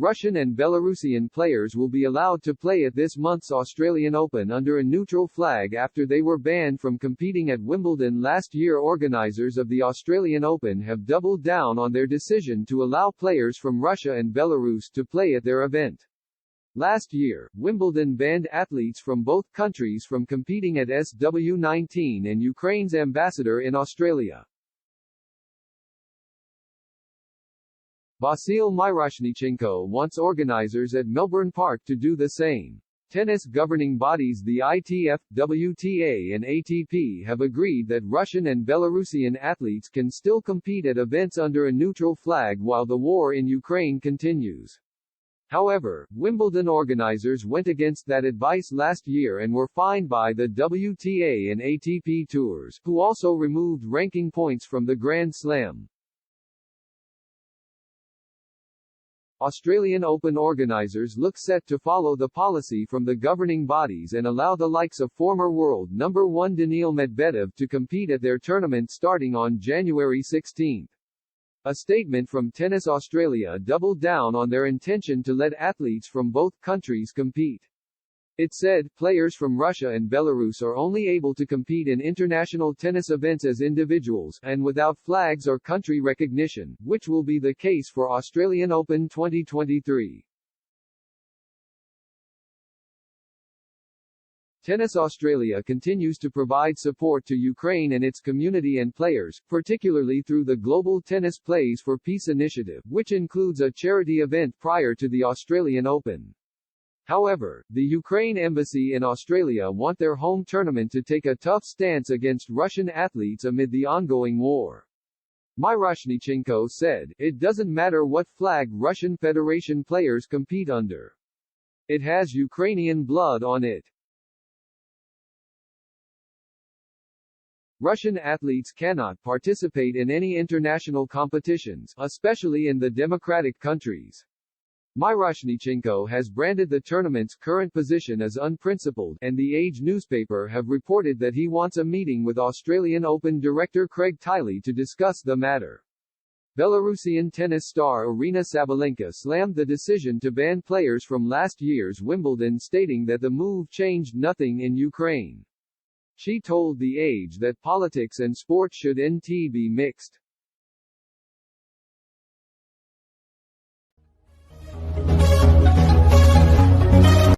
Russian and Belarusian players will be allowed to play at this month's Australian Open under a neutral flag after they were banned from competing at Wimbledon last year. Organisers of the Australian Open have doubled down on their decision to allow players from Russia and Belarus to play at their event. Last year, Wimbledon banned athletes from both countries from competing at SW19 and Ukraine's ambassador in Australia, Vasyl Myroshnichenko, wants organizers at Melbourne Park to do the same. Tennis governing bodies the ITF, WTA and ATP have agreed that Russian and Belarusian athletes can still compete at events under a neutral flag while the war in Ukraine continues. However, Wimbledon organizers went against that advice last year and were fined by the WTA and ATP tours, who also removed ranking points from the Grand Slam. Australian Open organisers look set to follow the policy from the governing bodies and allow the likes of former world number 1 Daniil Medvedev to compete at their tournament starting on January 16. A statement from Tennis Australia doubled down on their intention to let athletes from both countries compete. It said, players from Russia and Belarus are only able to compete in international tennis events as individuals, and without flags or country recognition, which will be the case for Australian Open 2023. Tennis Australia continues to provide support to Ukraine and its community and players, particularly through the Global Tennis Plays for Peace initiative, which includes a charity event prior to the Australian Open. However, the Ukraine embassy in Australia want their home tournament to take a tough stance against Russian athletes amid the ongoing war. Myroshnichenko said, "It doesn't matter what flag Russian Federation players compete under. It has Ukrainian blood on it. Russian athletes cannot participate in any international competitions, especially in the democratic countries." Myroshnichenko has branded the tournament's current position as unprincipled, and The Age newspaper have reported that he wants a meeting with Australian Open director Craig Tiley to discuss the matter. Belarusian tennis star Aryna Sabalenka slammed the decision to ban players from last year's Wimbledon, stating that the move changed nothing in Ukraine. She told The Age that politics and sport should be mixed.